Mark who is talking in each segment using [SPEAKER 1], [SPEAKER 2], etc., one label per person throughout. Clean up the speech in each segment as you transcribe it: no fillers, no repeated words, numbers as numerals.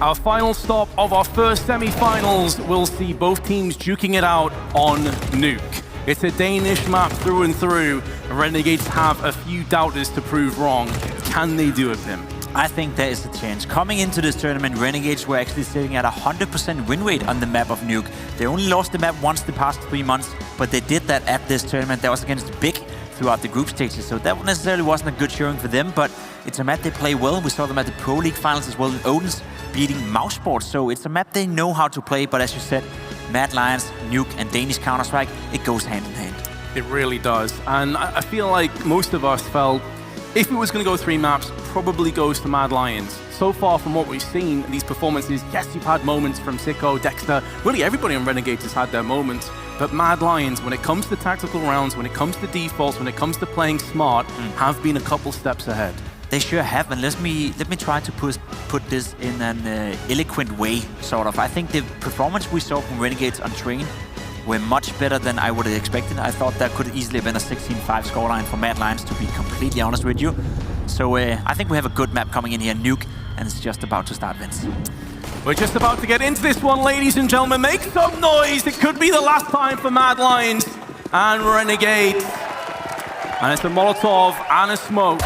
[SPEAKER 1] Our final stop of our first semi-finals will see both teams duking it out on Nuke. It's a Danish map through and through. Renegades have a few doubters to prove wrong. Can they do it, Pim?
[SPEAKER 2] I think there is a chance. Coming into this tournament, Renegades were actually sitting at 100% win rate on the map of Nuke. They only lost the map once the past 3 months, but they did that at this tournament. That was against Big throughout the group stages, so that necessarily wasn't a good showing for them, but it's a map they play well. We saw them at the Pro League finals as well in Odin's, beating Mousesport, so it's a map they know how to play, but as you said, Mad Lions, Nuke and Danish Counter-Strike, it goes hand in hand.
[SPEAKER 1] It really does, and I feel like most of us felt if it was going to go 3 maps, probably goes to Mad Lions. So far from what we've seen, these performances, yes, you've had moments from Sicko, Dexter, really everybody on Renegades has had their moments, but Mad Lions, when it comes to tactical rounds, when it comes to defaults, when it comes to playing smart, have been a couple steps ahead.
[SPEAKER 2] They sure have, and let me try to put this in an eloquent way, sort of. I think the performance we saw from Renegades on Train were much better than I would have expected. I thought that could easily have been a 16-5 scoreline for Mad Lions, to be completely honest with you. So I think we have a good map coming in here, Nuke, and it's just about to start, Vince.
[SPEAKER 1] We're just about to get into this one, ladies and gentlemen. Make some noise. It could be the last time for Mad Lions and Renegades. And it's a Molotov and a smoke.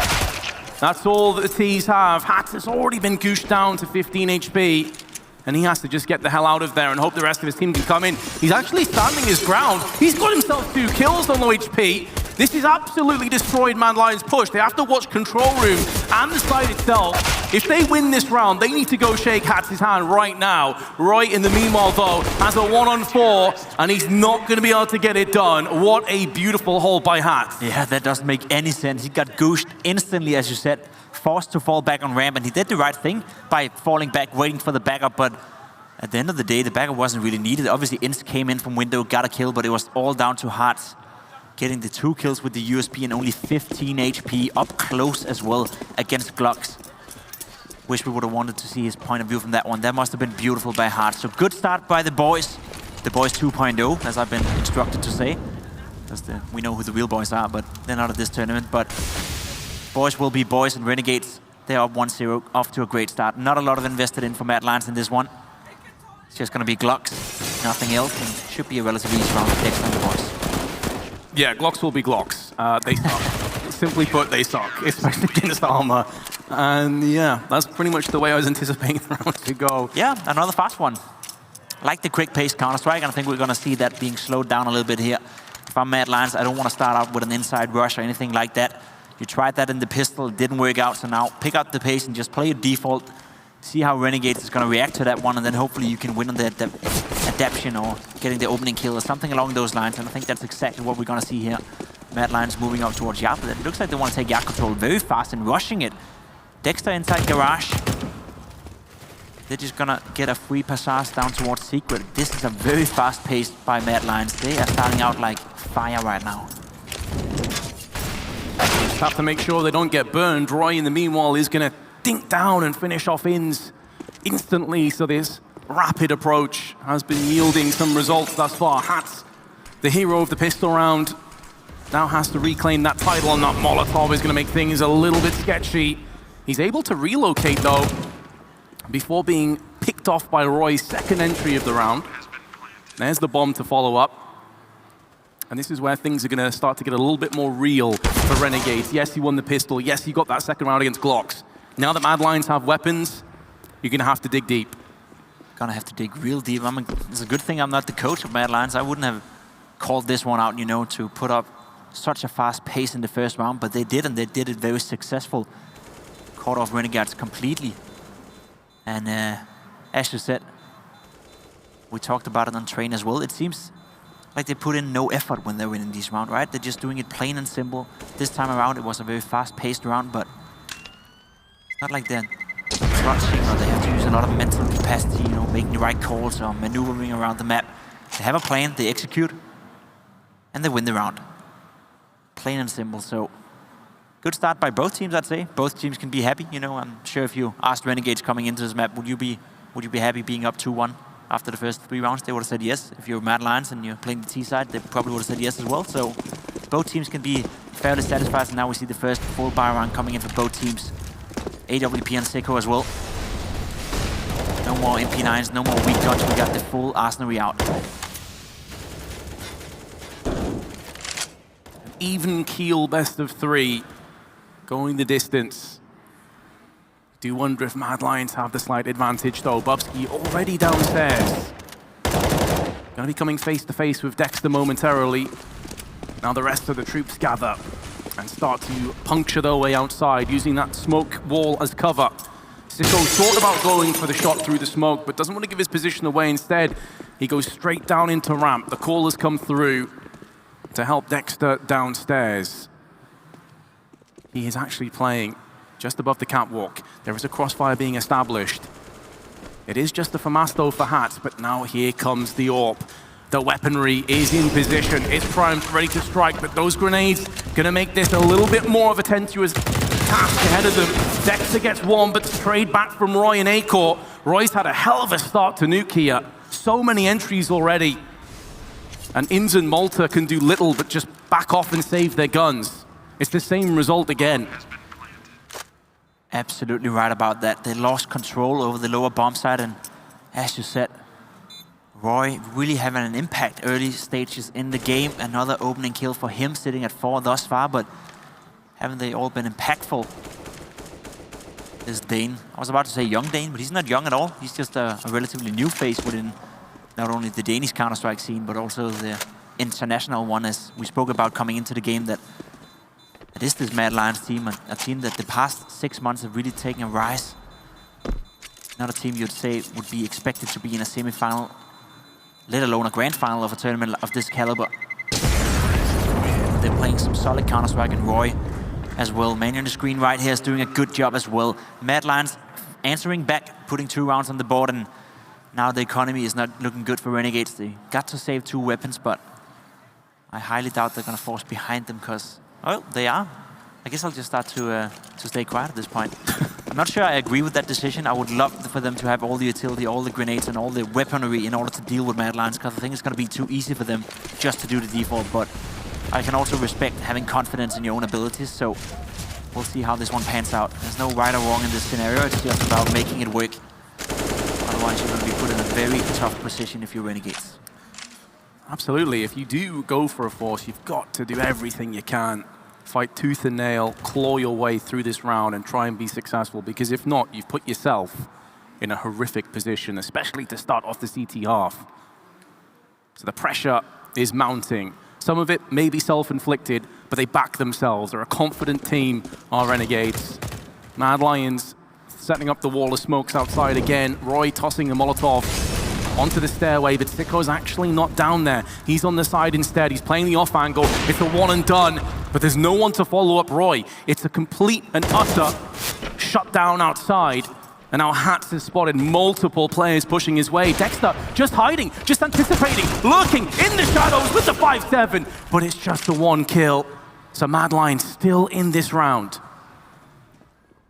[SPEAKER 1] That's all that the T's have. Hats has already been gooshed down to 15 HP. And he has to just get the hell out of there and hope the rest of his team can come in. He's actually standing his ground. He's got himself 2 kills on low HP. This is absolutely destroyed Mad Lions' push. They have to watch Control Room and the site itself. If they win this round, they need to go shake Hats' hand right now. Roy, in the meanwhile, though, has a 1-on-4, and he's not going to be able to get it done. What a beautiful hold by Hats.
[SPEAKER 2] Yeah, that doesn't make any sense. He got gooshed instantly, as you said, forced to fall back on ramp, and he did the right thing by falling back, waiting for the backup, but at the end of the day, the backup wasn't really needed. Obviously, Inst came in from window, got a kill, but it was all down to Hats getting the 2 kills with the USP and only 15 HP, up close as well against Glocks. Wish we would have wanted to see his point of view from that one. That must have been beautiful by Hats. So good start by the boys. The boys 2.0, as I've been instructed to say. Because we know who the real boys are, but they're not at this tournament. But boys will be boys, and Renegades, they're up 1-0, off to a great start. Not a lot of invested in for Mad Lions in this one. It's just going to be Glocks, nothing else, and should be a relatively easy round for Dexter and the boys.
[SPEAKER 1] Yeah, Glocks will be Glocks. They suck. Simply put, they suck, especially against armor. And yeah, that's pretty much the way I was anticipating the round to go.
[SPEAKER 2] Yeah, another fast one. Like the quick-paced Counter-Strike, and I think we're going to see that being slowed down a little bit here. If I'm Mad Lions, I don't want to start out with an inside rush or anything like that. You tried that in the pistol, it didn't work out, so now pick up the pace and just play your default. See how Renegades is going to react to that one, and then hopefully you can win on the adaption or getting the opening kill or something along those lines. And I think that's exactly what we're going to see here. Mad Lions moving up towards Yap, but it looks like they want to take Yap control very fast and rushing it. Dexter inside garage. They're just going to get a free passage down towards Secret. This is a very fast pace by Mad Lions. They are starting out like fire right now.
[SPEAKER 1] Just have to make sure they don't get burned. Roy, in the meanwhile, is going to dink down and finish off Ins instantly. So this rapid approach has been yielding some results thus far. Hats, the hero of the pistol round, now has to reclaim that title, and that Molotov is going to make things a little bit sketchy. He's able to relocate, though, before being picked off by Roy's second entry of the round. There's the bomb to follow up. And this is where things are going to start to get a little bit more real for Renegades. Yes, he won the pistol. Yes, he got that second round against Glocks. Now that Mad Lions have weapons, you're going to have to dig deep.
[SPEAKER 2] Gonna have to dig real deep. It's a good thing I'm not the coach of Mad Lions. I wouldn't have called this one out, you know, to put up such a fast pace in the first round, but they did, and they did it very successful. Caught off Renegades completely. And as you said, we talked about it on Train as well. It seems like they put in no effort when they're winning these rounds, right? They're just doing it plain and simple. This time around, it was a very fast-paced round, but it's not like they're rushing or they have to use a lot of mental capacity, you know, making the right calls or maneuvering around the map. They have a plan, they execute, and they win the round. Plain and simple, so good start by both teams, I'd say. Both teams can be happy, you know. I'm sure if you asked Renegades coming into this map, would you be happy being up 2-1 after the first 3 rounds? They would have said yes. If you're Mad Lions and you're playing the T side, they probably would have said yes as well. So both teams can be fairly satisfied, and now we see the first full buy round coming in for both teams. AWP and Sicko as well. No more MP9s, no more weak guns. We got the full arsenal out.
[SPEAKER 1] Even keel best of 3, going the distance. Do wonder if Mad Lions have the slight advantage though. Bubsky already downstairs. Gonna be coming face to face with Dexter momentarily. Now the rest of the troops gather and start to puncture their way outside using that smoke wall as cover. Sicko thought about going for the shot through the smoke, but doesn't want to give his position away. Instead, he goes straight down into ramp. The call has come through to help Dexter downstairs. He is actually playing just above the catwalk. There is a crossfire being established. It is just a FAMAS though for Hats, but now here comes the AWP. The weaponry is in position. It's primed, ready to strike, but those grenades gonna make this a little bit more of a tenuous task ahead of them. Dexter gets one, but strayed back from Roy and Acor. Roy's had a hell of a start to Nuke here. So many entries already. And Inns and Malta can do little but just back off and save their guns. It's the same result again.
[SPEAKER 2] Absolutely right about that. They lost control over the lower bomb site, and as you said, Roy really having an impact early stages in the game. Another opening kill for him, sitting at 4 thus far, but haven't they all been impactful? This Dane, I was about to say young Dane, but he's not young at all. He's just a relatively new face within not only the Danish Counter-Strike scene, but also the international one, as we spoke about coming into the game, that it is this Mad Lions team, a team that the past 6 months have really taken a rise. Not a team you'd say would be expected to be in a semi-final, let alone a grand final of a tournament of this caliber. They're playing some solid Counter-Strike, and Roy as well. Man on the screen right here is doing a good job as well. Mad Lions answering back, putting 2 rounds on the board, and now the economy is not looking good for Renegades. They got to save 2 weapons, but I highly doubt they're gonna force behind them, because, well, they are. I guess I'll just start to stay quiet at this point. I'm not sure I agree with that decision. I would love for them to have all the utility, all the grenades, and all the weaponry in order to deal with Mad Lions, because I think it's gonna be too easy for them just to do the default, but I can also respect having confidence in your own abilities, so we'll see how this one pans out. There's no right or wrong in this scenario, it's just about making it work. Otherwise, you're going to be put in a very tough position if you're Renegades.
[SPEAKER 1] Absolutely. If you do go for a force, you've got to do everything you can. Fight tooth and nail, claw your way through this round and try and be successful, because if not, you've put yourself in a horrific position, especially to start off the CT half. So the pressure is mounting. Some of it may be self-inflicted, but they back themselves. They're a confident team, our Renegades. Mad Lions setting up the wall of smokes outside again. Roy tossing a Molotov onto the stairway, but Sicko's actually not down there. He's on the side instead. He's playing the off angle. It's a one and done, but there's no one to follow up Roy. It's a complete and utter shutdown outside. And now Hats has spotted multiple players pushing his way. Dexter just hiding, just anticipating, lurking in the shadows with the 5-7, but it's just the 1 kill. So Mad Lions still in this round.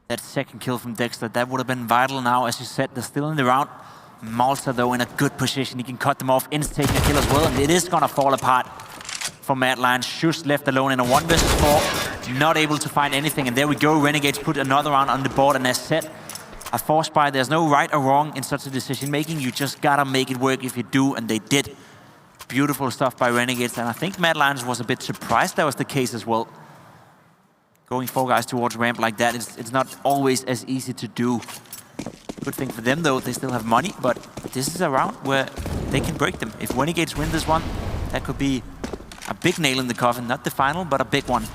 [SPEAKER 2] That second kill from Dexter, that would have been vital now. As you said, they're still in the round. Malta, though, in a good position. He can cut them off. Inns taking a kill as well, and it is gonna fall apart for Mad Lions. Shush left alone in a 1 versus 4. Not able to find anything, and there we go. Renegades put another round on the board, and as said, a force buy. There's no right or wrong in such a decision making. You just gotta make it work if you do, and they did. Beautiful stuff by Renegades, and I think Mad Lions was a bit surprised that was the case as well. Going 4 guys towards ramp like that, it's not always as easy to do. Good thing for them though, they still have money, but this is a round where they can break them. If Renegades win this one, that could be a big nail in the coffin. Not the final, but a big one.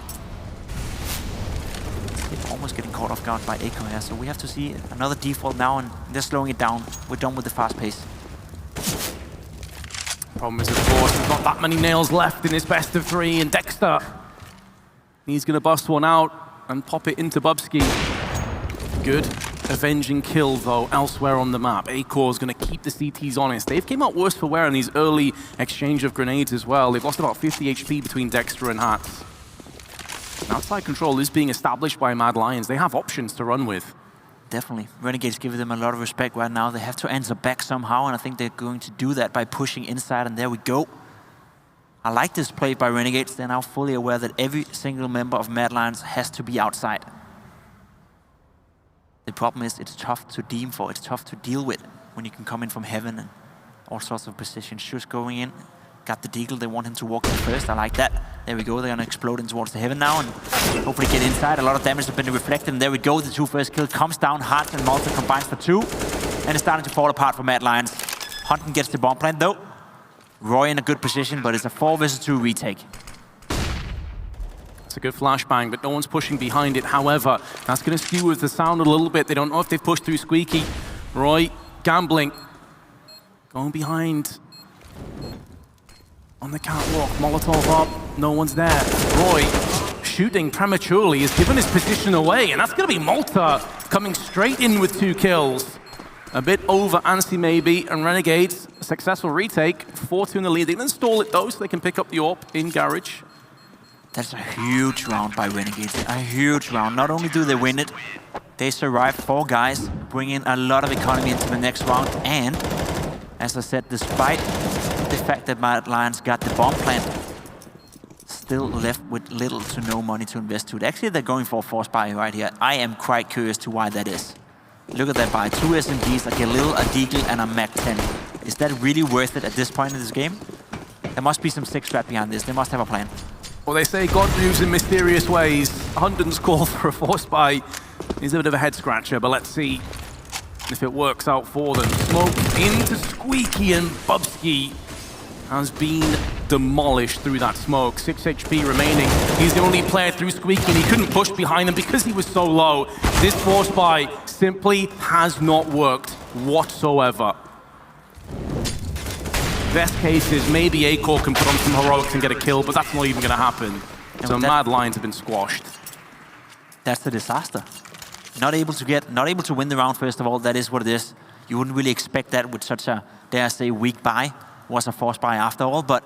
[SPEAKER 2] They're almost getting caught off guard by Acor here, so we have to see another default now, and they're slowing it down. We're done with the fast pace.
[SPEAKER 1] Problem is, of course, there's not that many nails left in this best of 3, and Dexter, he's gonna bust one out and pop it into Bubsky. Good avenging kill, though, elsewhere on the map. Acor's gonna keep the CTs honest. They've came out worse for wear in these early exchange of grenades as well. They've lost about 50 HP between Dexter and Hats. And outside control is being established by Mad Lions. They have options to run with.
[SPEAKER 2] Definitely. Renegades give them a lot of respect right now. They have to answer back somehow, and I think they're going to do that by pushing inside, and there we go. I like this play by Renegades. They're now fully aware that every single member of Mad Lions has to be outside. The problem is it's tough to deem for, it's tough to deal with. when you can come in from heaven and all sorts of positions. Just going in, got the deagle. They want him to walk in first. I like that. There we go. They're gonna explode in towards the heaven now and hopefully get inside. A lot of damage has been reflected, and there we go. The 2 first kill comes down. Hart and Malta combines for 2, and it's starting to fall apart for Mad Lions. Hunton gets the bomb plant though. Roy in a good position, but it's a 4 versus 2 retake.
[SPEAKER 1] It's a good flashbang, but no one's pushing behind it. However, that's going to skew with the sound a little bit. They don't know if they've pushed through Squeaky. Roy gambling. Going behind. On the catwalk. Molotov up. No one's there. Roy shooting prematurely has given his position away, and that's going to be Malta coming straight in with 2 kills. A bit over Ansi maybe, and Renegades, a successful retake. 4-2 in the lead. They can install it though, so they can pick up the AWP in Garage.
[SPEAKER 2] That's a huge round by Renegades. A huge round. Not only do they win it, they survive 4 guys, bring in a lot of economy into the next round. And, as I said, despite the fact that Mad Lions got the bomb plant, still left with little to no money to invest to it. Actually, they're going for a force buy right here. I am quite curious to why that is. Look at that buy. 2 SMGs, like a little, a deagle, and a MAC-10. Is that really worth it at this point in this game? There must be some sick strat behind this. They must have a plan.
[SPEAKER 1] Well, they say God moves in mysterious ways. Hunton's call for a force buy is a bit of a head scratcher, but let's see if it works out for them. Smoke into Squeaky, and Bubsky has been demolished through that smoke. 6 HP remaining. He's the only player through Squeaky, and he couldn't push behind them because he was so low. This force buy simply has not worked whatsoever. Best case is maybe Acor can put on some heroics and get a kill, but that's not even going to happen. So Mad Lions have been squashed.
[SPEAKER 2] That's a disaster. Not able to win the round, first of all. That is what it is. You wouldn't really expect that with such a, dare I say, weak buy. Was a force buy after all, but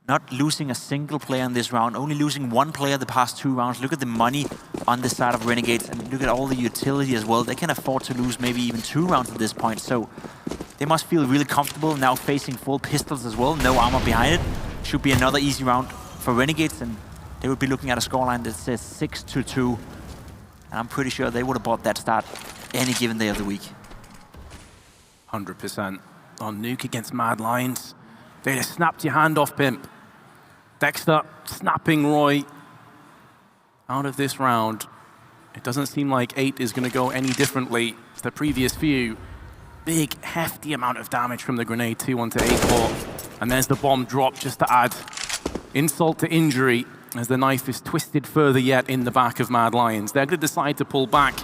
[SPEAKER 2] not losing a single player in this round, only losing 1 player the past 2 rounds. Look at the money on the side of Renegades, and look at all the utility as well. They can afford to lose maybe even 2 rounds at this point, so they must feel really comfortable now facing full pistols as well. No armor behind it. Should be another easy round for Renegades, and they would be looking at a scoreline that says 6-2. And I'm pretty sure they would have bought that start any given day of the week.
[SPEAKER 1] 100%. On Nuke against Mad Lions. They just snapped your hand off, Pimp. Dexter snapping Roy out of this round. It doesn't seem like 8 is going to go any differently to the previous few. Big, hefty amount of damage from the grenade too onto Acor. And there's the bomb drop just to add insult to injury as the knife is twisted further yet in the back of Mad Lions. They're going to decide to pull back.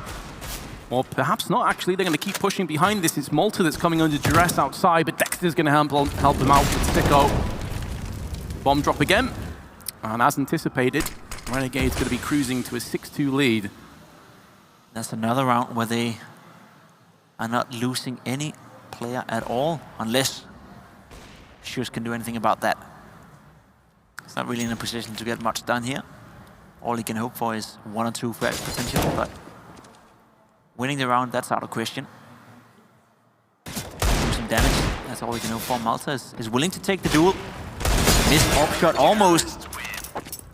[SPEAKER 1] Or perhaps not, actually. They're going to keep pushing behind this. It's Malta that's coming under duress outside, but Dexter's going to help them out with Sticko. Bomb drop again. And as anticipated, Renegade's going to be cruising to a 6-2 lead.
[SPEAKER 2] That's another round where they are not losing any player at all, unless Shus can do anything about that. He's not really in a position to get much done here. All he can hope for is 1 or 2 frags potentially, but winning the round, that's out of question. Losing damage, that's all we can hope for. Malta is willing to take the duel. Missed off shot, almost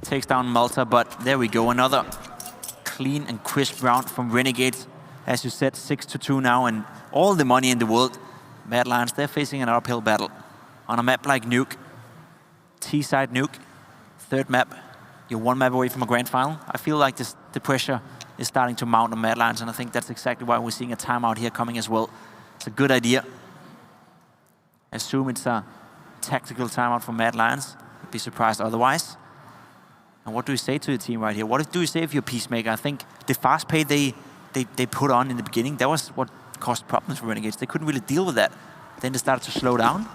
[SPEAKER 2] takes down Malta, but there we go. Another clean and crisp round from Renegades. As you said, 6-2 now, and all the money in the world. Mad Lions, they're facing an uphill battle. On a map like Nuke, T-side Nuke, 3rd map, you're 1 map away from a grand final. I feel like the pressure is starting to mount on Mad Lions, and I think that's exactly why we're seeing a timeout here coming as well. It's a good idea. Assume it's a tactical timeout for Mad Lions. I'd be surprised otherwise. And what do you say to the team right here? What do you say if you're Peacemaker? I think the fast pay they put on in the beginning, that was what caused problems for Renegades. They couldn't really deal with that. Then they started to slow down.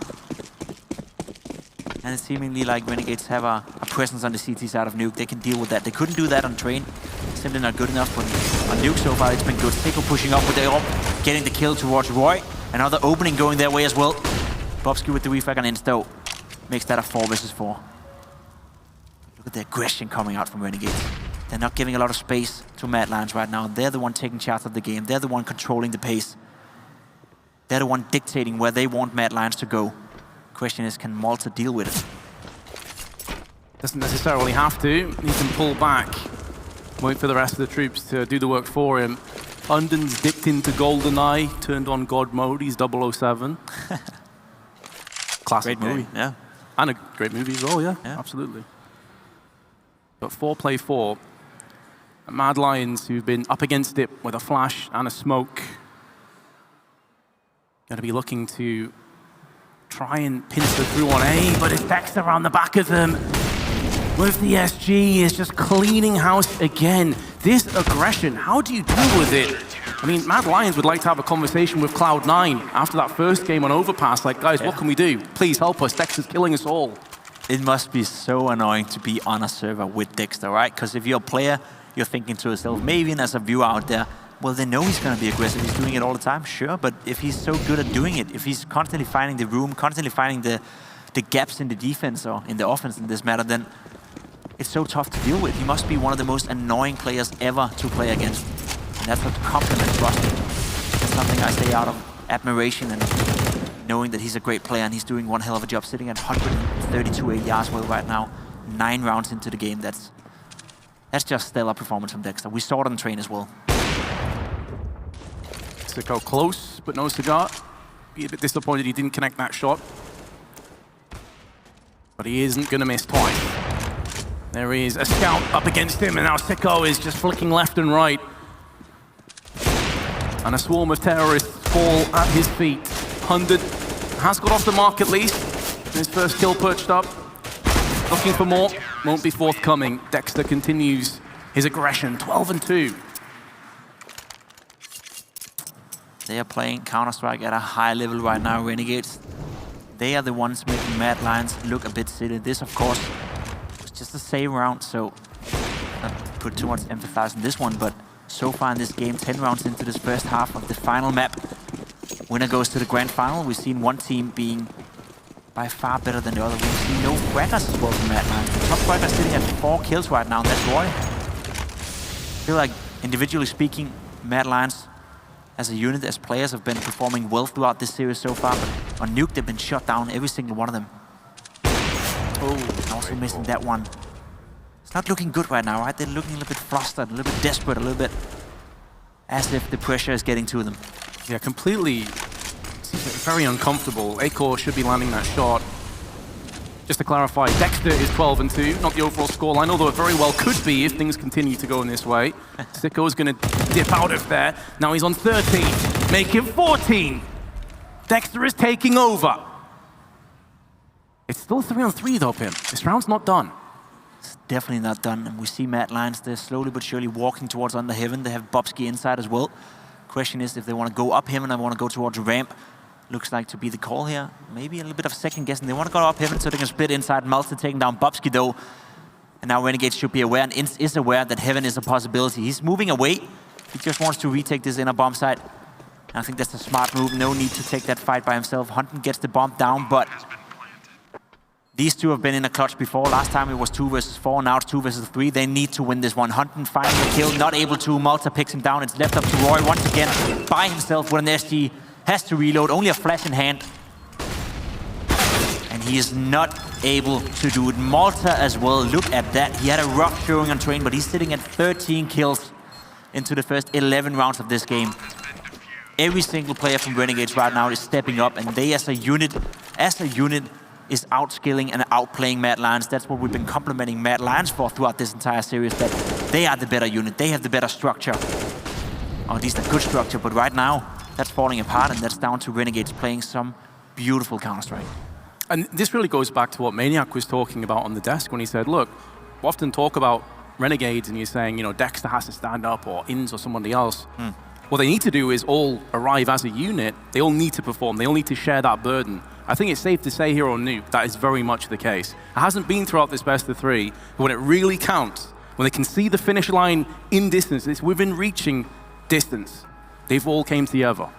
[SPEAKER 2] And it's seemingly like Renegades have a presence on the CT side of Nuke. They can deal with that. They couldn't do that on Train. Simply not good enough. But on Nuke so far, it's been good. Seiko pushing up with their AWP, getting the kill towards Roy. Another opening going their way as well. Bobsky with the refrag on Insto. Makes that a 4 versus 4. Look at the aggression coming out from Renegades. They're not giving a lot of space to Mad Lions right now. They're the one taking charge of the game. They're the one controlling the pace. They're the one dictating where they want Mad Lions to go. Question is, can Malta deal with it?
[SPEAKER 1] Doesn't necessarily have to. He can pull back, wait for the rest of the troops to do the work for him. Unden's dipped into GoldenEye, turned on God mode. He's 007. Classic
[SPEAKER 2] Great movie, yeah.
[SPEAKER 1] And a great movie as well, yeah. Absolutely. But 4play4, Mad Lions, who've been up against it with a flash and a smoke, going to be looking to try and pincer through on A, but it's Dexter around the back of them with the SG is just cleaning house again. This aggression, how do you deal with it? I mean, Mad Lions would like to have a conversation with Cloud9 after that first game on Overpass. Like, guys, what can we do? Please help us. Dexter's killing us all.
[SPEAKER 2] It must be so annoying to be on a server with Dexter, right? Because if you're a player, you're thinking to yourself, maybe even as a viewer out there, well, they know he's going to be aggressive. He's doing it all the time, sure. But if he's so good at doing it, if he's constantly finding the room, constantly finding the gaps in the defense or in the offense in this matter, then it's so tough to deal with. He must be one of the most annoying players ever to play against. And that's what complements Rusty. It's something I say out of admiration and knowing that he's a great player and he's doing one hell of a job sitting at 132 ADRs well right now, 9 rounds into the game. That's just stellar performance from Dexter. We saw it on train as well.
[SPEAKER 1] Sicko close, but no cigar. Be a bit disappointed he didn't connect that shot. But he isn't going to miss twice. There is a scout up against him, and now Sicko is just flicking left and right. And a swarm of terrorists fall at his feet. 100 has got off the mark at least. His first kill perched up. Looking for more, won't be forthcoming. Dexter continues his aggression, 12-2.
[SPEAKER 2] They are playing Counter-Strike at a high level right now, Renegades. They are the ones making Mad Lions look a bit silly. This, of course, was just a save round, so not put too much emphasis on this one, but so far in this game, 10 rounds into this first half of the final map, winner goes to the grand final. We've seen one team being by far better than the other. We've seen no fraggers as well from Mad Lions. The top fragger sitting at 4 kills right now, and that's Roy. I feel like, individually speaking, Mad Lions as a unit, as players, have been performing well throughout this series so far, but on Nuke, they've been shut down, every single one of them. Oh, also missing that one. It's not looking good right now, right? They're looking a little bit flustered, a little bit desperate, a little bit as if the pressure is getting to them.
[SPEAKER 1] Yeah, completely very uncomfortable. Acor should be landing that shot. Just to clarify, Dexter is 12-2, not the overall scoreline, although it very well could be if things continue to go in this way. Sicko is going to dip out of there. Now he's on 13, make it 14. Dexter is taking over. It's still 3-on-3 though, Pim. This round's not done.
[SPEAKER 2] It's definitely not done. And we see Mad Lions, they're slowly but surely walking towards under heaven. They have Bobsky inside as well. Question is if they want to go up heaven and want to go towards ramp. Looks like to be the call here. Maybe a little bit of second guessing. They want to go up heaven so they can split inside. Malta taking down Bobsky though. And now Renegades should be aware and is aware that heaven is a possibility. He's moving away. He just wants to retake this inner bomb site. And I think that's a smart move. No need to take that fight by himself. Hunton gets the bomb down, but these two have been in a clutch before. Last time it was 2 versus 4, now it's 2 versus 3. They need to win this one. Hunton finding the kill, not able to. Malta picks him down. It's left up to Roy once again by himself with an SG. Has to reload, only a flash in hand. And he is not able to do it. Malta as well, look at that. He had a rough showing on train, but he's sitting at 13 kills into the first 11 rounds of this game. Every single player from Renegades right now is stepping up, and they as a unit, is outskilling and outplaying Mad Lions. That's what we've been complimenting Mad Lions for throughout this entire series, that they are the better unit, they have the better structure. Or at least a good structure, but right now, that's falling apart, and that's down to Renegades playing some beautiful Counter-Strike.
[SPEAKER 1] And this really goes back to what Maniac was talking about on the desk when he said, look, we often talk about Renegades and you're saying, you know, Dexter has to stand up or Inns or somebody else. What they need to do is all arrive as a unit. They all need to perform. They all need to share that burden. I think it's safe to say here on Nuke that is very much the case. It hasn't been throughout this best of 3, but when it really counts, when they can see the finish line in distance, it's within reaching distance. They've all came together.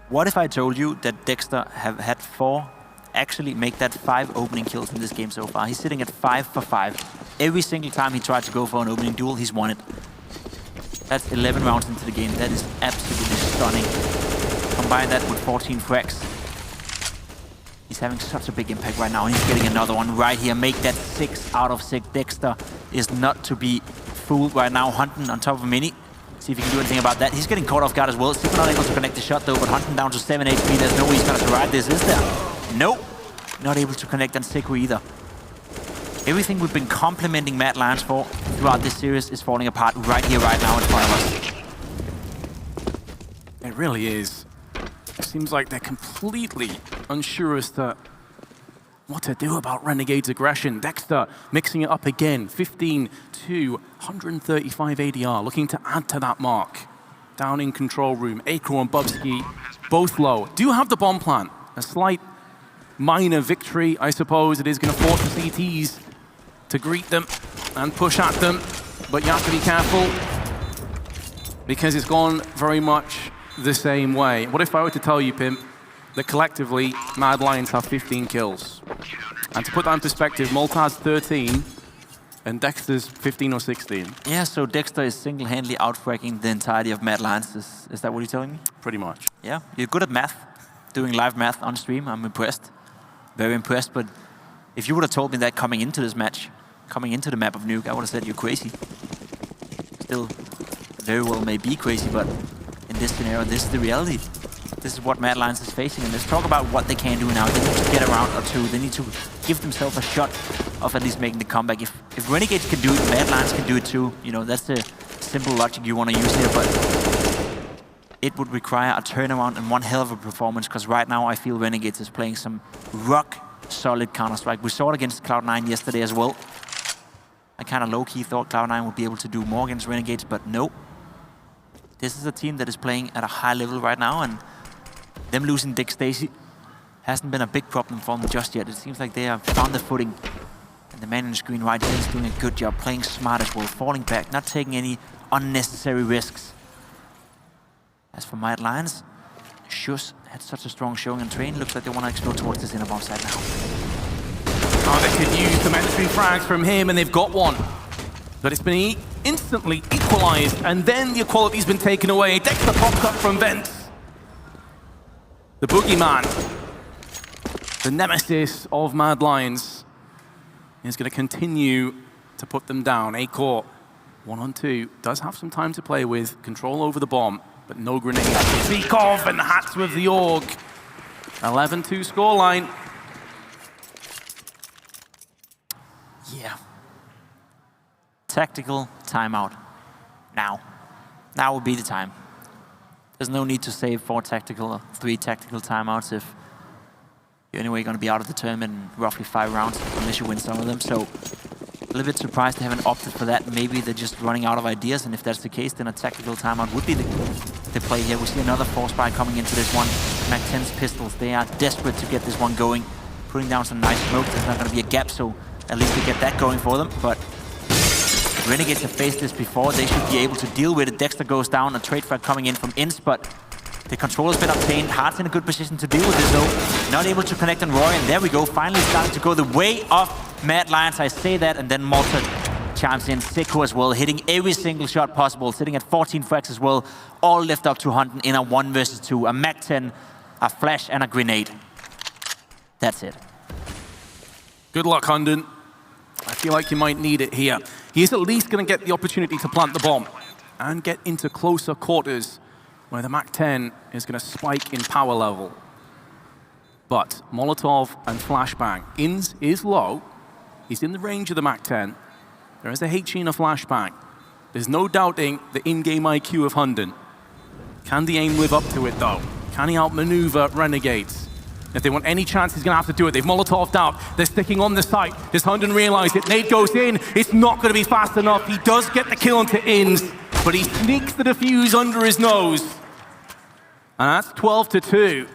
[SPEAKER 2] What if I told you that Dexter have had 4, actually make that 5 opening kills in this game so far? He's sitting at 5 for 5. Every single time he tried to go for an opening duel, he's won it. That's 11 rounds into the game. That is absolutely stunning. Combine that with 14 frags. He's having such a big impact right now, and he's getting another one right here. Make that 6 out of 6. Dexter is not to be fooled right now. Hunting on top of Mini. See if he can do anything about that. He's getting caught off guard as well. Still not able to connect the shot though, but Hunting down to 7 HP. There's no way he's gonna survive this, is there? Nope. Not able to connect on Seku either. Everything we've been complimenting Mad Lions for throughout this series is falling apart right here, right now in front of us.
[SPEAKER 1] It really is. It seems like they're completely unsure as to what to do about Renegade's aggression. Dexter mixing it up again. 15 to 135 ADR, looking to add to that mark. Down in control room, Aiko and Bubsky, both low. Do have the bomb plant. A slight minor victory, I suppose. It is going to force the CTs to greet them and push at them. But you have to be careful because it's gone very much the same way. What if I were to tell you, Pimp, that collectively, Mad Lions have 15 kills? And to put that in perspective, Malta has 13, and Dexter's 15 or 16.
[SPEAKER 2] Yeah, so Dexter is single-handedly outfracking the entirety of Mad Lions. Is that what you're telling me?
[SPEAKER 1] Pretty much.
[SPEAKER 2] Yeah, you're good at math, doing live math on stream. I'm impressed, very impressed. But if you would have told me that coming into this match, coming into the map of Nuke, I would have said you're crazy. Still, very well may be crazy, but in this scenario, this is the reality. This is what Mad Lions is facing, and let's talk about what they can do now. They need to get a round or two. They need to give themselves a shot of at least making the comeback. If Renegades can do it, Mad Lions can do it too. You know, that's the simple logic you want to use here, but it would require a turnaround and one hell of a performance, because right now I feel Renegades is playing some rock-solid Counter-Strike. We saw it against Cloud9 yesterday as well. I kind of low-key thought Cloud9 would be able to do more against Renegades, but no. This is a team that is playing at a high level right now, and them losing Dick Stacy hasn't been a big problem for them just yet. It seems like they have found their footing. And the man in the screen right here is doing a good job, playing smart as well, falling back, not taking any unnecessary risks. As for Mad Lions, Shus had such a strong showing in train. Looks like they want to explode towards this inner bomb side now.
[SPEAKER 1] Oh, they could use some entry frags from him, and they've got one. But it's been instantly equalized, and then the equality's been taken away. Dexter pops up from vents. The boogeyman, the nemesis of Mad Lions, is going to continue to put them down. A-Core, 1-on-2, does have some time to play with, control over the bomb, but no grenade to speak of, and hats with the AUG. 11-2 scoreline.
[SPEAKER 2] Yeah. Tactical timeout. Now. Now would be the time. There's no need to save 4 tactical or 3 tactical timeouts if you're anyway going to be out of the tournament in roughly 5 rounds, unless you win some of them. So a little bit surprised they haven't opted for that. Maybe they're just running out of ideas, and if that's the case, then a tactical timeout would be the play here. We see another force buy coming into this one. Mac 10's pistols, they are desperate to get this one going. Putting down some nice smoke. There's not going to be a gap, so at least they get that going for them. But Renegades have faced this before. They should be able to deal with it. Dexter goes down, a trade frag coming in from Inns, but the control has been obtained. Heart's in a good position to deal with this though. Not able to connect on Roy, and there we go. Finally starting to go the way of Mad Lions. I say that, and then Malta chimes in. Seku as well, hitting every single shot possible. Sitting at 14 frags as well. All left up to Hunting in a 1 versus 2. A Mac 10, a flash, and a grenade. That's it.
[SPEAKER 1] Good luck, Hunden. I feel like you might need it here. He is at least going to get the opportunity to plant the bomb and get into closer quarters where the Mac 10 is going to spike in power level. But Molotov and Flashbang. Inns is low. He's in the range of the Mac 10. There is a HE and a Flashbang. There's no doubting the in-game IQ of Hunden. Can the aim live up to it, though? Can he outmaneuver Renegades? If they want any chance, he's going to have to do it. They've Molotov'd out. They're sticking on the site. Does Hunden realize it? Nade goes in. It's not going to be fast enough. He does get the kill onto Inns, but he sneaks the defuse under his nose. And that's 12-2.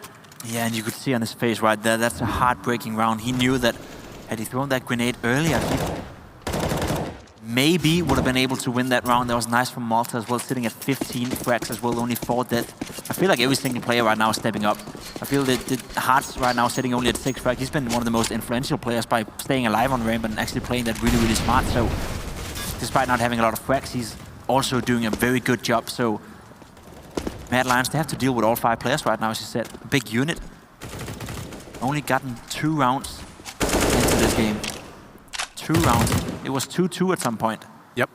[SPEAKER 2] Yeah, and you could see on his face right there, that's a heartbreaking round. He knew that had he thrown that grenade earlier, I think maybe would have been able to win that round. That was nice from Malta as well, sitting at 15 frags as well, only 4 dead. I feel like every single player right now is stepping up. I feel that Hearts right now sitting only at 6 frags. He's been one of the most influential players by staying alive on ramp and actually playing that really, really smart. So despite not having a lot of frags, he's also doing a very good job. So Mad Lions, they have to deal with all 5 players right now, as you said. Big unit. Only gotten 2 rounds into this game. 2 rounds. It was 2-2 at some point.
[SPEAKER 1] Yep.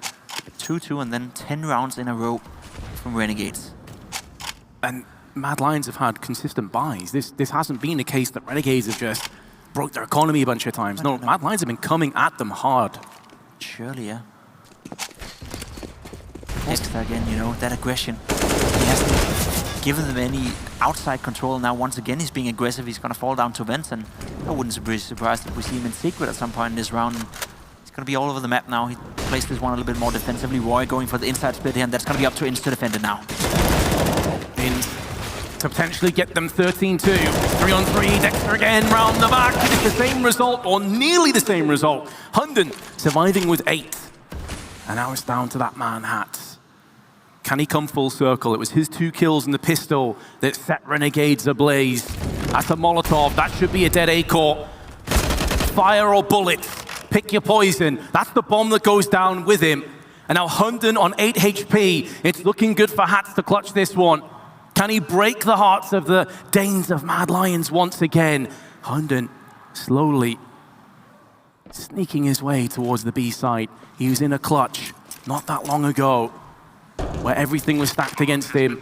[SPEAKER 2] 2-2 and then 10 rounds in a row from Renegades.
[SPEAKER 1] And Mad Lions have had consistent buys. This hasn't been a case that Renegades have just broke their economy a bunch of times. No, Mad Lions have been coming at them hard.
[SPEAKER 2] Surely, yeah. Dexter again, you know, that aggression. He hasn't given them any outside control. Now, once again, he's being aggressive. He's going to fall down to vents, and I wouldn't be surprised if we see him in secret at some point in this round. And he's going to be all over the map now. He placed this one a little bit more defensively. Roy going for the inside split here, and that's going to be up to Inns to defend it now.
[SPEAKER 1] Inns to potentially get them 13-2. 3-on-3, Dexter again, round the back. It's the same result, or nearly the same result. Hunden surviving with 8. And now it's down to that man, Hat. Can he come full circle? It was his 2 kills and the pistol that set Renegades ablaze. That's a Molotov. That should be a dead A-core. Fire or bullets. Pick your poison. That's the bomb that goes down with him. And now Hunden on 8 HP. It's looking good for Hats to clutch this one. Can he break the hearts of the Danes of Mad Lions once again? Hunden slowly sneaking his way towards the B side. He was in a clutch not that long ago, where everything was stacked against him.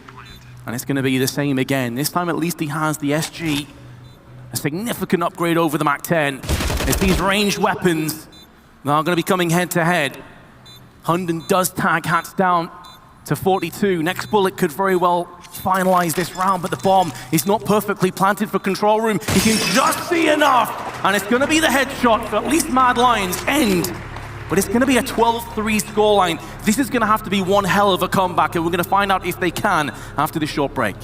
[SPEAKER 1] And it's going to be the same again. This time, at least he has the SG. A significant upgrade over the MAC-10. It's these ranged weapons that are going to be coming head-to-head. Hunden does tag Hats down to 42. Next bullet could very well finalize this round, but the bomb is not perfectly planted for control room. He can just see enough, and it's going to be the headshot for at least Mad Lions end. But it's going to be a 12-3 scoreline. This is going to have to be one hell of a comeback, and we're going to find out if they can after this short break.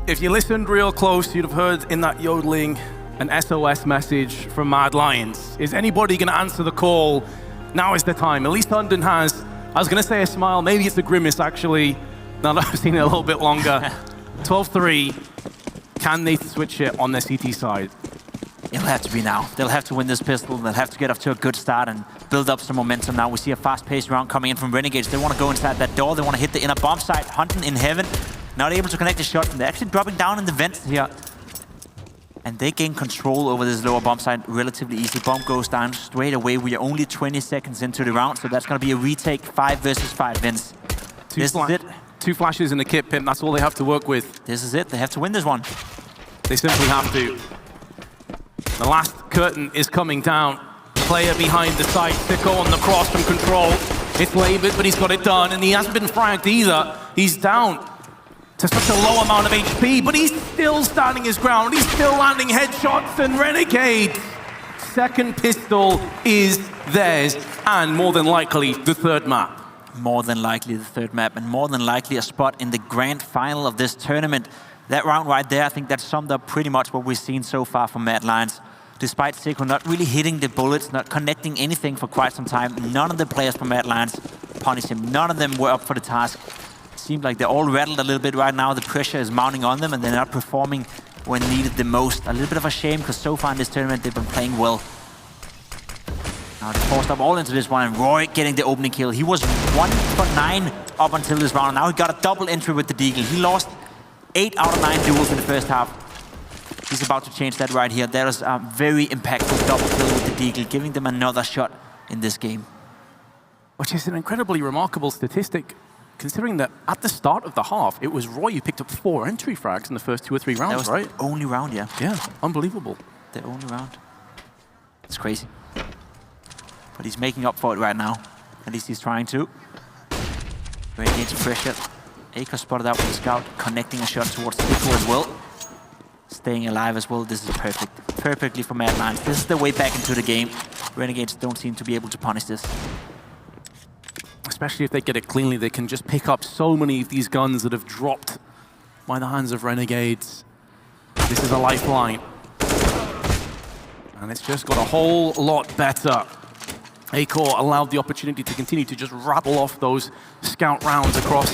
[SPEAKER 1] If you listened real close, you'd have heard in that yodeling an SOS message from Mad Lions. Is anybody going to answer the call? Now is the time. At least Hunden has, I was going to say a smile, maybe it's a grimace actually, now that I've seen it a little bit longer. 12-3, can they switch it on their CT side?
[SPEAKER 2] It'll have to be now. They'll have to win this pistol. They'll have to get off to a good start and build up some momentum now. We see a fast-paced round coming in from Renegades. They want to go inside that door. They want to hit the inner bomb site. Hunden in heaven. Not able to connect the shot. And they're actually dropping down in the vents here. And they gain control over this lower bomb site relatively easy. Bomb goes down straight away. We are only 20 seconds into the round, so that's going to be a retake 5 versus 5 Vince. This is it.
[SPEAKER 1] 2 flashes in the kit pimp, that's all they have to work with.
[SPEAKER 2] This is it. They have to win this one.
[SPEAKER 1] They simply have to. The last curtain is coming down. Player behind the site, Sicko on the cross from control. It's labored, but he's got it done, and he hasn't been fragged either. He's down to such a low amount of HP, but he's still standing his ground. He's still landing headshots, and Renegades' second pistol is theirs, and more than likely, the third map.
[SPEAKER 2] More than likely the third map, and more than likely a spot in the grand final of this tournament. That round right there, I think that summed up pretty much what we've seen so far from Mad Lions. Despite Sicko not really hitting the bullets, not connecting anything for quite some time, none of the players from Mad Lions punished him. None of them were up for the task. It seemed like they're all rattled a little bit right now. The pressure is mounting on them, and they're not performing when needed the most. A little bit of a shame, because so far in this tournament, they've been playing well. Now they forced up all into this one, and Roy getting the opening kill. He was 1 for 9 up until this round. Now he got a double entry with the Deagle. He lost 8 out of 9 duels in the first half. He's about to change that right here. That is a very impactful double kill with the Deagle, giving them another shot in this game.
[SPEAKER 1] Which is an incredibly remarkable statistic, considering that at the start of the half, it was Roy who picked up 4 entry frags in the first 2 or 3 rounds,
[SPEAKER 2] that was
[SPEAKER 1] right?
[SPEAKER 2] The only round, yeah.
[SPEAKER 1] Yeah, unbelievable.
[SPEAKER 2] The only round. It's crazy. But he's making up for it right now. At least he's trying to. Renegades pressure. Aker spotted out with the scout, connecting a shot towards Sicko as well. Staying alive as well. This is perfect. Perfectly for Mad Lions. This is the way back into the game. Renegades don't seem to be able to punish this.
[SPEAKER 1] Especially if they get it cleanly, they can just pick up so many of these guns that have dropped by the hands of Renegades. This is a lifeline. And it's just got a whole lot better. Acor allowed the opportunity to continue to just rattle off those scout rounds across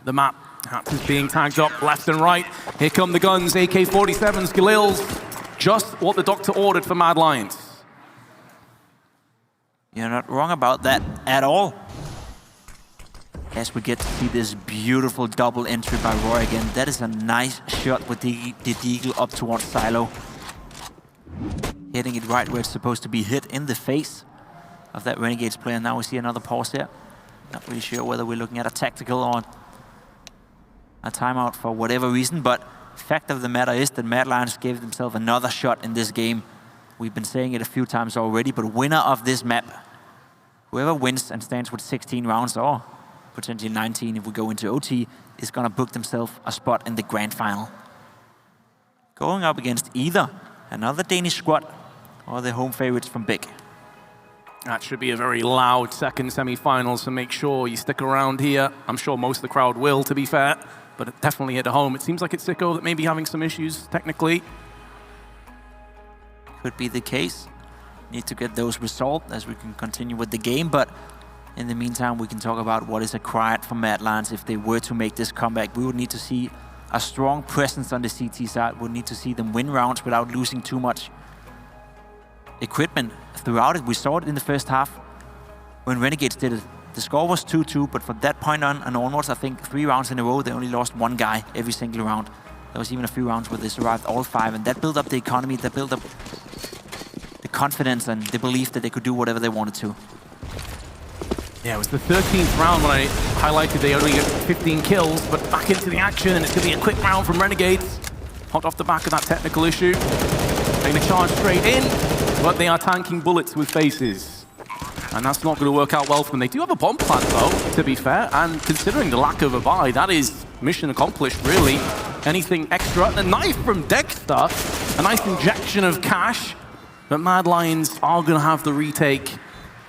[SPEAKER 1] the map. Haps is being tagged up left and right. Here come the guns, AK-47s, Galils. Just what the doctor ordered for Mad Lions.
[SPEAKER 2] You're not wrong about that at all. As we get to see this beautiful double entry by Roy again. That is a nice shot with the Deagle up towards Silo. Hitting it right where it's supposed to be hit, in the face of that Renegades player. Now we see another pause here. Not really sure whether we're looking at a tactical or a timeout for whatever reason, but fact of the matter is that Mad Lions gave themselves another shot in this game. We've been saying it a few times already, but winner of this map, whoever wins and stands with 16 rounds, or potentially 19 if we go into OT, is gonna book themselves a spot in the grand final. Going up against either another Danish squad or the home favorites from Big.
[SPEAKER 1] That should be a very loud second semi-finals, so make sure you stick around here. I'm sure most of the crowd will, to be fair, but definitely hit home. It seems like it's Sicko that may be having some issues, technically.
[SPEAKER 2] Could be the case. Need to get those resolved as we can continue with the game, but in the meantime, we can talk about what is required for Mad Lions if they were to make this comeback. We would need to see a strong presence on the CT side. We would need to see them win rounds without losing too much equipment throughout it. We saw it in the first half when Renegades did it. The score was 2-2, but from that point on and onwards, I think 3 rounds in a row, they only lost 1 guy every single round. There was even a few rounds where they survived all 5, and that built up the economy, that built up the confidence and the belief that they could do whatever they wanted to.
[SPEAKER 1] Yeah, it was the 13th round when I highlighted they only get 15 kills, but back into the action, and it's going to be a quick round from Renegades. Hot off the back of that technical issue. Taking a charge straight in, but they are tanking bullets with faces. And that's not going to work out well for them. They do have a bomb plant, though, to be fair, and considering the lack of a buy, that is mission accomplished, really. Anything extra? A knife from Dexter, a nice injection of cash, but Mad Lions are going to have the retake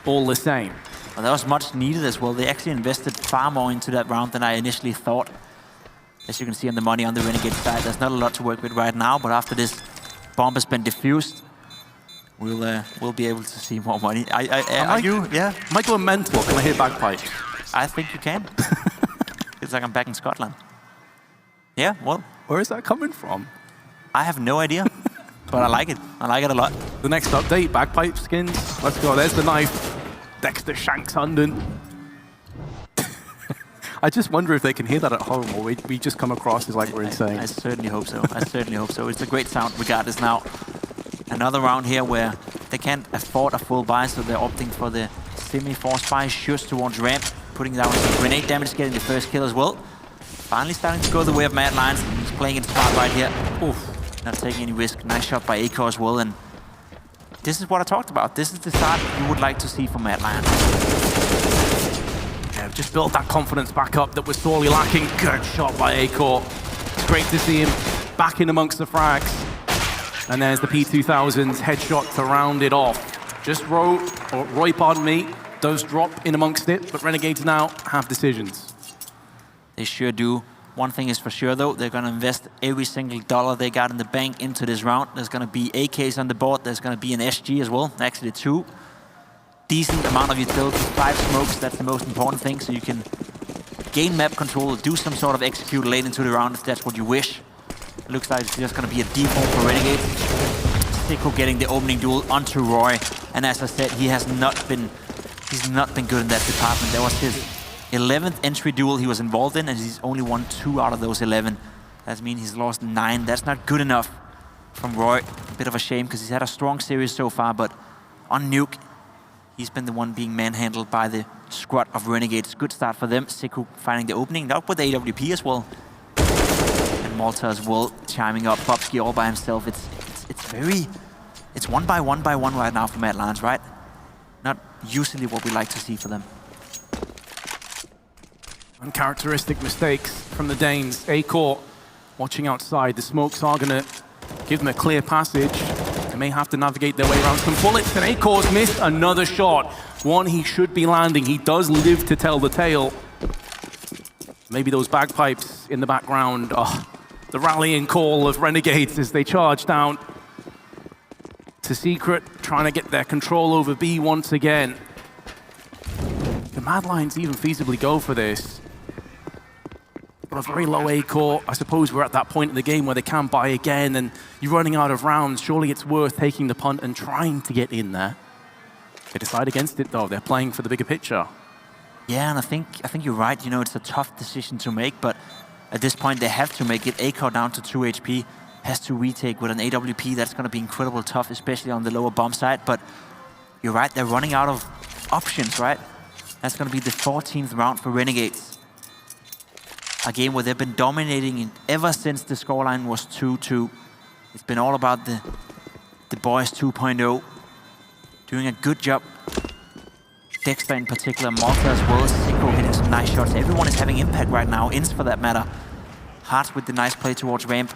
[SPEAKER 1] all the same.
[SPEAKER 2] Well, that was much needed as well. They actually invested far more into that round than I initially thought. As you can see on the money on the Renegade side, there's not a lot to work with right now, but after this bomb has been defused, we'll be able to see more money. Yeah?
[SPEAKER 1] Am I going mental? Can I hear bagpipes?
[SPEAKER 2] I think you can. It's like I'm back in Scotland. Yeah, well.
[SPEAKER 1] Where is that coming from?
[SPEAKER 2] I have no idea, but I like it. I like it a lot.
[SPEAKER 1] The next update, bagpipe skins. Let's go, there's the knife. Dexter shanks Hunden. I just wonder if they can hear that at home, or we just come across as like we're insane.
[SPEAKER 2] I certainly hope so. I certainly hope so. It's a great sound regardless now. Another round here where they can't afford a full buy, so they're opting for the semi-forced buy. Shoots towards ramp, putting down some grenade damage, getting the first kill as well. Finally starting to go the way of Mad Lions. He's playing it smart right here. Oof, not taking any risk. Nice shot by Aiko as well. And this is what I talked about. This is the start you would like to see from Mad Lions.
[SPEAKER 1] Yeah, just built that confidence back up that was sorely lacking. Good shot by Aiko. It's great to see him back in amongst the frags. And there's the P2000's headshot to round it off. Just Roy, pardon me, does drop in amongst it, but Renegades now have decisions.
[SPEAKER 2] They sure do. One thing is for sure though, they're gonna invest every single dollar they got in the bank into this round. There's gonna be AKs on the board, there's gonna be an SG as well, actually 2. Decent amount of utility, 5 smokes, that's the most important thing, so you can gain map control, do some sort of execute late into the round if that's what you wish. Looks like it's just gonna be a default for Renegades. Sicko getting the opening duel onto Roy, and as I said, he's not been good in that department. That was his 11th entry duel he was involved in, and he's only won 2 out of those 11. That means he's lost 9. That's not good enough from Roy. A bit of a shame, because he's had a strong series so far, but on Nuke, he's been the one being manhandled by the squad of Renegades. Good start for them. Sicko finding the opening, not with the AWP as well. And Malta as well, chiming up. Bobski all by himself. It's 1 by 1 by 1 right now for Mad Lions, right? Not usually what we like to see for them.
[SPEAKER 1] Uncharacteristic mistakes from the Danes. Aiko watching outside. The smokes are going to give them a clear passage. They may have to navigate their way around some bullets, and Aiko's missed another shot. One he should be landing. He does live to tell the tale. Maybe those bagpipes in the background. Oh, the rallying call of Renegades as they charge down to Secret, trying to get their control over B once again. The Mad Lions even feasibly go for this. But a very low A core. I suppose we're at that point in the game where they can buy again, and you're running out of rounds. Surely it's worth taking the punt and trying to get in there. They decide against it though. They're playing for the bigger picture.
[SPEAKER 2] Yeah, and I think you're right. You know, it's a tough decision to make, but at this point they have to make it. Aiko down to 2 HP, has to retake with an AWP. That's going to be incredibly tough, especially on the lower bomb side. But you're right, they're running out of options, right? That's going to be the 14th round for Renegades. A game where they've been dominating ever since the scoreline was 2-2. It's been all about the boys 2.0. Doing a good job. Dexter in particular, Malta as well. Sicko hitting some nice shots. Everyone is having impact right now. Inns for that matter. Hearts with the nice play towards ramp.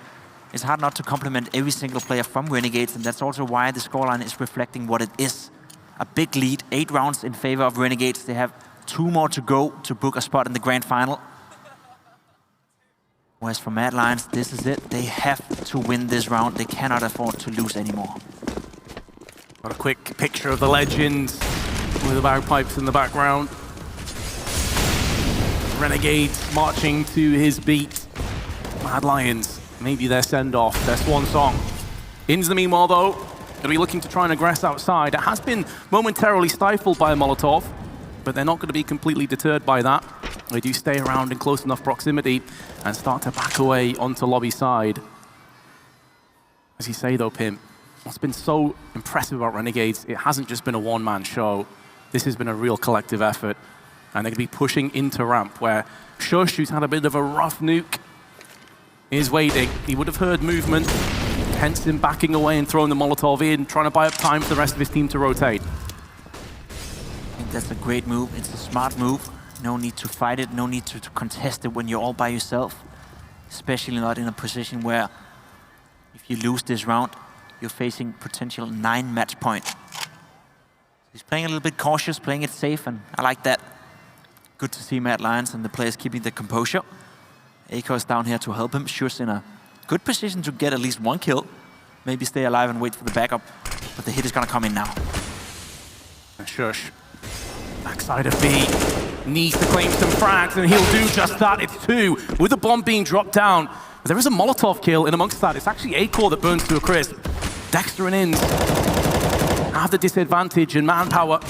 [SPEAKER 2] It's hard not to compliment every single player from Renegades, and that's also why the scoreline is reflecting what it is. A big lead, 8 rounds in favor of Renegades. They have 2 more to go to book a spot in the grand final. Whereas for Mad Lions, this is it. They have to win this round. They cannot afford to lose anymore.
[SPEAKER 1] Got a quick picture of the legends with the bagpipes in the background. Renegades marching to his beat. Mad Lions, maybe their send-off, their swan song. Inns, the meanwhile, though, going to be looking to try and aggress outside. It has been momentarily stifled by a Molotov, but they're not going to be completely deterred by that. They do stay around in close enough proximity and start to back away onto lobby side. As you say, though, Pimp, what's been so impressive about Renegades, it hasn't just been a one-man show. This has been a real collective effort, and they're going to be pushing into ramp, where Shush, who's had a bit of a rough nuke, is waiting. He would have heard movement, hence him backing away and throwing the Molotov in, trying to buy up time for the rest of his team to rotate.
[SPEAKER 2] I think that's a great move. It's a smart move. No need to fight it, no need to contest it when you're all by yourself. Especially not in a position where if you lose this round, you're facing potential 9 match point. He's playing a little bit cautious, playing it safe, and I like that. Good to see Mad Lions and the players keeping the composure. Aiko is down here to help him. Shush in a good position to get at least 1 kill. Maybe stay alive and wait for the backup, but the hit is gonna come in now.
[SPEAKER 1] And Shush, backside of B, needs to claim some frags, and he'll do just that. It's 2, with the bomb being dropped down. But there is a Molotov kill in amongst that. It's actually Aiko that burns to a crisp. Dexter and Inns have the disadvantage in manpower,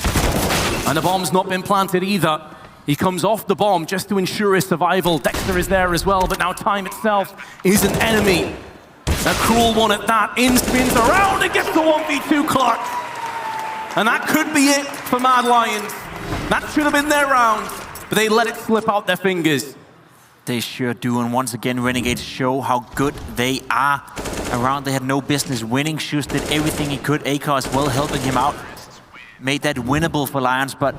[SPEAKER 1] and the bomb's not been planted either. He comes off the bomb just to ensure his survival. Dexter is there as well, but now time itself is an enemy. A cruel one at that. Inns spins around and gets the 1v2 clutch. And that could be it for Mad Lions. That should have been their round. but they let it slip out their fingers.
[SPEAKER 2] They sure do, and once again, Renegades show how good they are. Around, they had no business winning. Shoes did everything he could. Akar as well helping him out. Made that winnable for Lions, but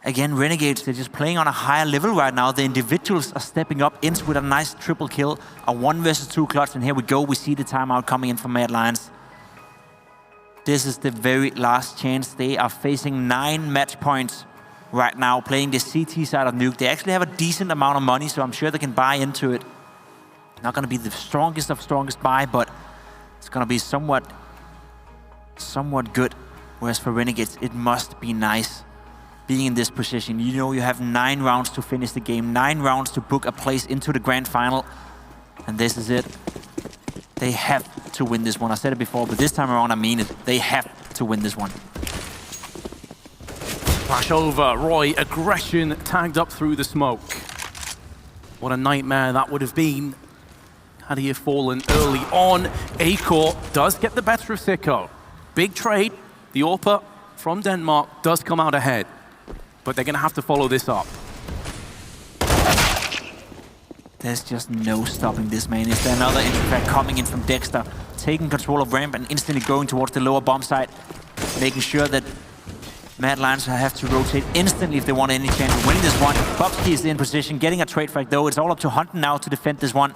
[SPEAKER 2] again, Renegades, they're just playing on a higher level right now. The individuals are stepping up. Ince with a nice triple kill, a 1 versus 2 clutch, and here we go. We see the timeout coming in from Mad Lions. This is the very last chance. They are facing 9 match points right now, playing the CT side of Nuke. They actually have a decent amount of money, so I'm sure they can buy into it. Not going to be the strongest of strongest buy, but it's going to be somewhat good. Whereas for Renegades, it must be nice being in this position. You know you have 9 rounds to finish the game, 9 rounds to book a place into the grand final. And this is it. They have to win this one. I said it before, but this time around I mean it. They have to win this one.
[SPEAKER 1] Flash over, Roy, aggression tagged up through the smoke. What a nightmare that would have been had he have fallen early on. Akor does get the better of Sicko. Big trade. The AWPer from Denmark does come out ahead, but they're going to have to follow this up.
[SPEAKER 2] There's just no stopping this, man. Is there another infract coming in from Dexter, taking control of ramp and instantly going towards the lower bomb site, making sure that Mad Lions have to rotate instantly if they want any chance of winning this one. Bobski is in position, getting a trade frag though. It's all up to Hunter now to defend this one.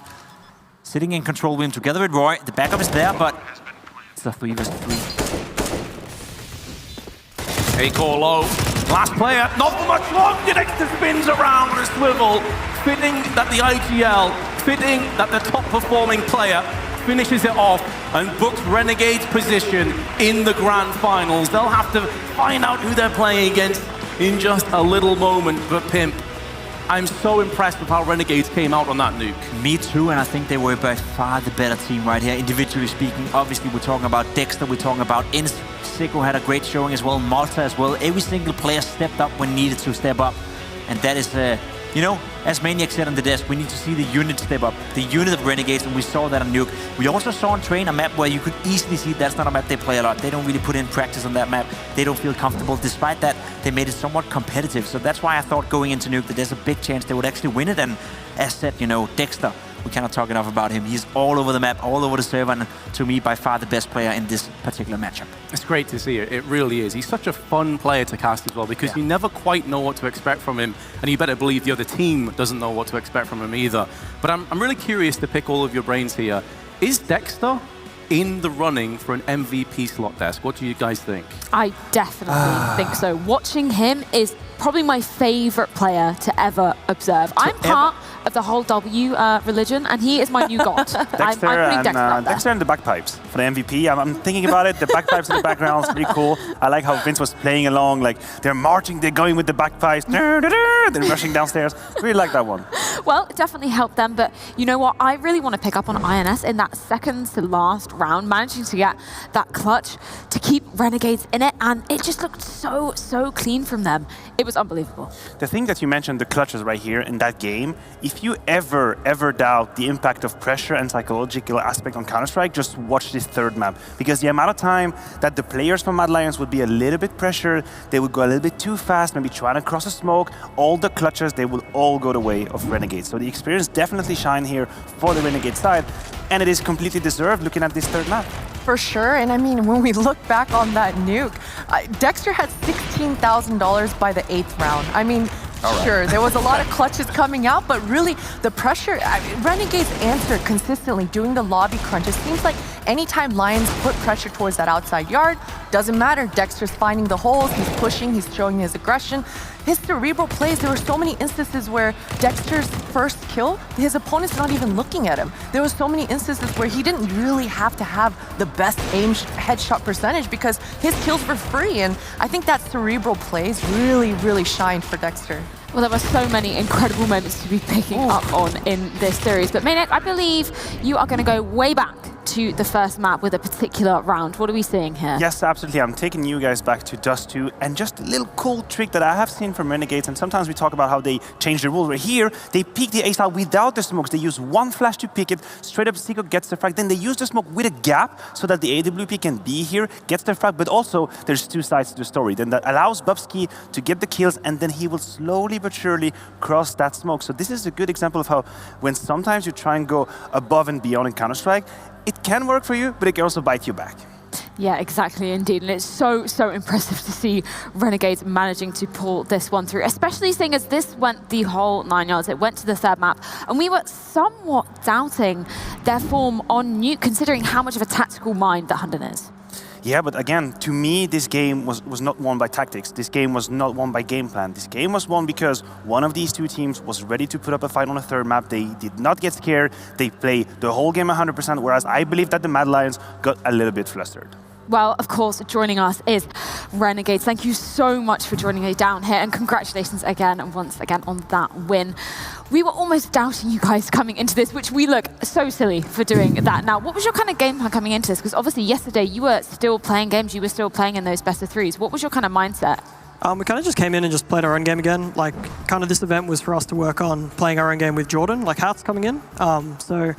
[SPEAKER 2] Sitting in control with him together with Roy. The backup is there, but it's a 3 versus 3.
[SPEAKER 1] Akor low, last player, not for much longer. Dexter spins around on a swivel. Fitting that the IGL, fitting that the top performing player finishes it off and books Renegade's position in the grand finals. They'll have to find out who they're playing against in just a little moment, but Pimp, I'm so impressed with how Renegades came out on that nuke.
[SPEAKER 2] Me too, and I think they were by far the better team right here, individually speaking. Obviously, we're talking about Dexter, we're talking about Ince. Sicko had a great showing as well, Malta as well. Every single player stepped up when needed to step up. And that is, you know, as Maniac said on the desk, we need to see the unit step up. The unit of Renegades, and we saw that on Nuke. We also saw on Train a map where you could easily see that's not a map they play a lot. They don't really put in practice on that map. They don't feel comfortable. Despite that, they made it somewhat competitive. So that's why I thought going into Nuke that there's a big chance they would actually win it. And as said, you know, Dexter, we cannot talk enough about him. He's all over the map, all over the server, and to me, by far the best player in this particular matchup.
[SPEAKER 1] It's great to see it. It really is. He's such a fun player to cast as well, because you never quite know what to expect from him, and you better believe the other team doesn't know what to expect from him either. But I'm really curious to pick all of your brains here. Is Dexter in the running for an MVP slot desk? What do you guys think?
[SPEAKER 3] I definitely think so. Watching him is probably my favorite player to ever observe. I'm part of the whole W religion, and he is my new god. I'm putting Dexter up there.
[SPEAKER 4] Dexter and the bagpipes for the MVP. I'm thinking about it. The bagpipes in the background is pretty cool. I like how Vince was playing along. Like, they're marching, they're going with the bagpipes. They're rushing downstairs. Really like that one.
[SPEAKER 3] Well, it definitely helped them, but you know what? I really want to pick up on INS in that second to last round, managing to get that clutch to keep Renegades in it, and it just looked so clean from them. It was unbelievable.
[SPEAKER 4] The thing that you mentioned, the clutches right here in that game, if you ever doubt the impact of pressure and psychological aspect on Counter-Strike, just watch this third map. Because the amount of time that the players from Mad Lions would be a little bit pressured, they would go a little bit too fast, maybe trying to cross a smoke, all the clutches, they will all go the way of Renegades. So the experience definitely shine here for the Renegade side, and it is completely deserved looking at this third map.
[SPEAKER 5] For sure, and I mean, when we look back on that nuke, Dexter had $16,000 by the 8th round. I mean, sure, there was a lot of clutches coming out, but really the pressure, Renegades answered consistently doing the lobby crunch. It seems like anytime Lions put pressure towards that outside yard, doesn't matter. Dexter's finding the holes, he's pushing, he's showing his aggression. His cerebral plays, there were so many instances where Dexter's first kill, his opponent's not even looking at him. There were so many instances where he didn't really have to have the best aim headshot percentage because his kills were free, and I think that cerebral plays really shined for Dexter.
[SPEAKER 3] Well, there were so many incredible moments to be picking up on in this series. But Maniac, I believe you are going to go way back into the first map with a particular round. What are we seeing here?
[SPEAKER 4] Yes, absolutely. I'm taking you guys back to Dust 2, and just a little cool trick that I have seen from Renegades, and sometimes we talk about how they change the rules. Right here, they peek the ace out without the smokes. They use one flash to pick it, straight up Seiko gets the frag, then they use the smoke with a gap so that the AWP can be here, gets the frag, but also there's two sides to the story. Then that allows Bubsky to get the kills, and then he will slowly but surely cross that smoke. So this is a good example of how when sometimes you try and go above and beyond in Counter-Strike, it can work for you, but it can also bite you back.
[SPEAKER 3] Yeah, exactly, indeed. And it's so, so impressive to see Renegades managing to pull this one through, especially seeing as this went the whole 9 yards. It went to the third map, and we were somewhat doubting their form on Nuke, considering how much of a tactical mind that Hunden is.
[SPEAKER 4] Yeah, but again, to me, this game was not won by tactics. This game was not won by game plan. This game was won because one of these two teams was ready to put up a fight on a third map. They did not get scared. They played the whole game 100%, whereas I believe that the Mad Lions got a little bit flustered.
[SPEAKER 3] Well, of course, joining us is Renegades. Thank you so much for joining me down here, and congratulations again, once again, on that win. We were almost doubting you guys coming into this, which we look so silly for doing that. Now, what was your kind of game plan coming into this? Because obviously yesterday you were still playing games, you were still playing in those best of threes. What was your kind of mindset?
[SPEAKER 6] We kind of just came in and just played our own game again. Like, kind of this event was for us to work on playing our own game with Jordan, like Hat's coming in. So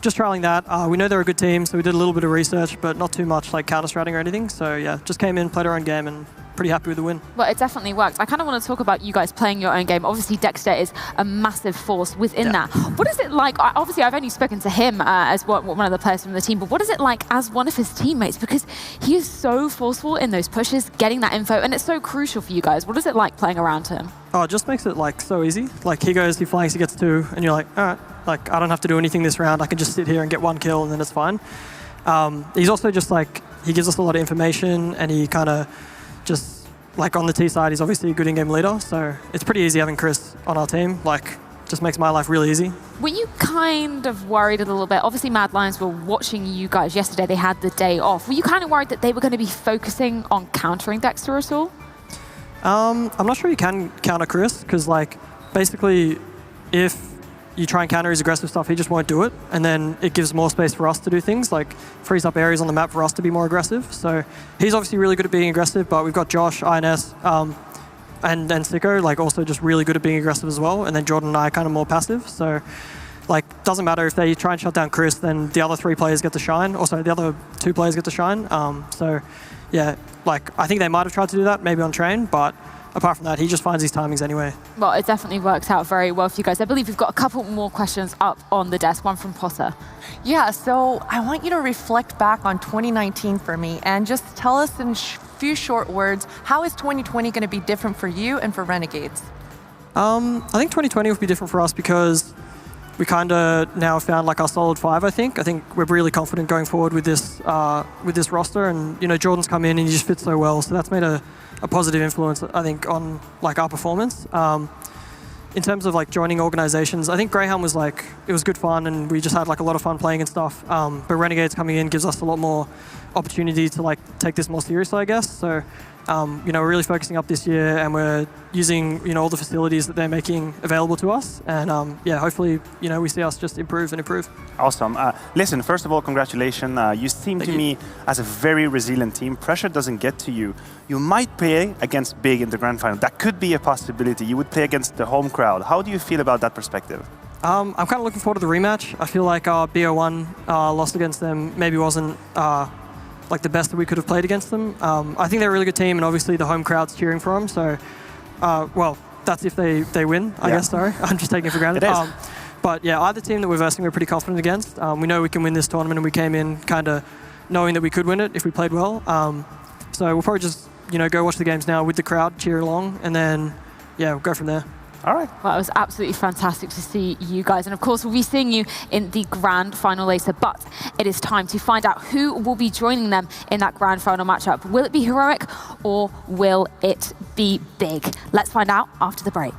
[SPEAKER 6] just trialing that. We know they're a good team, so we did a little bit of research, but not too much like counter-stratting or anything. So yeah, just came in, played our own game, and pretty happy with the win.
[SPEAKER 3] Well, it definitely worked. I kind of want to talk about you guys playing your own game. Obviously, Dexter is a massive force within that. What is it like? Obviously, I've only spoken to him as one of the players from the team, but what is it like as one of his teammates? Because he is so forceful in those pushes, getting that info, and it's so crucial for you guys. What is it like playing around him?
[SPEAKER 6] Oh, it just makes it like so easy. Like he goes, he flanks, he gets 2, and you're like, all right, like I don't have to do anything this round. I can just sit here and get 1 kill, and then it's fine. He's also just like, he gives us a lot of information, and he kind of just, like on the T side, he's obviously a good in-game leader, so it's pretty easy having Chris on our team. Like, just makes my life really easy.
[SPEAKER 3] Were you kind of worried a little bit? Obviously, Mad Lions were watching you guys yesterday. They had the day off. Were you kind of worried that they were going to be focusing on countering Dexter at all?
[SPEAKER 6] I'm not sure you can counter Chris, because like, basically, if you try and counter his aggressive stuff, he just won't do it, and then it gives more space for us to do things, like frees up areas on the map for us to be more aggressive. So he's obviously really good at being aggressive, but we've got Josh, INS, and Sicko, like also just really good at being aggressive as well, and then Jordan and I are kind of more passive. So like, doesn't matter if they try and shut down Chris, then the other 3 players get to shine. Also, the other 2 players get to shine. So yeah, like I think they might have tried to do that, maybe on train, but apart from that, he just finds his timings anyway.
[SPEAKER 3] Well, it definitely works out very well for you guys. I believe we've got a couple more questions up on the desk, one from Potter.
[SPEAKER 5] Yeah, so I want you to reflect back on 2019 for me and just tell us in few short words, how is 2020 going to be different for you and for Renegades?
[SPEAKER 6] I think 2020 will be different for us because we kind of now found like our solid 5, I think. I think we're really confident going forward with this roster, and you know, Jordan's come in and he just fits so well, so that's made a positive influence, I think, on like our performance. In terms of like joining organizations, I think Greyhound was like, it was good fun and we just had like a lot of fun playing and stuff. But Renegades coming in gives us a lot more opportunity to like take this more seriously, I guess. So, you know, we're really focusing up this year and we're using, you know, all the facilities that they're making available to us. And yeah, hopefully, you know, we see us just improve and improve.
[SPEAKER 4] Awesome. Listen, first of all, congratulations. You seem to me as a very resilient team. Pressure doesn't get to you. You might play against Big in the grand final. That could be a possibility. You would play against the home crowd. How do you feel about that perspective?
[SPEAKER 6] I'm kind of looking forward to the rematch. I feel like our BO1 loss against them maybe wasn't like the best that we could have played against them. I think they're a really good team, and obviously the home crowd's cheering for them. So, well, that's if they win, I guess. Sorry, I'm just taking it for granted.
[SPEAKER 4] It is.
[SPEAKER 6] But yeah, either team that we're versing, we're pretty confident against. We know we can win this tournament, and we came in kind of knowing that we could win it if we played well. So we'll probably just, you know, go watch the games now with the crowd, cheer along, and then yeah, we'll go from there.
[SPEAKER 4] All right.
[SPEAKER 3] Well, it was absolutely fantastic to see you guys. And of course, we'll be seeing you in the grand final later. But it is time to find out who will be joining them in that grand final matchup. Will it be Heroic or will it be Big? Let's find out after the break.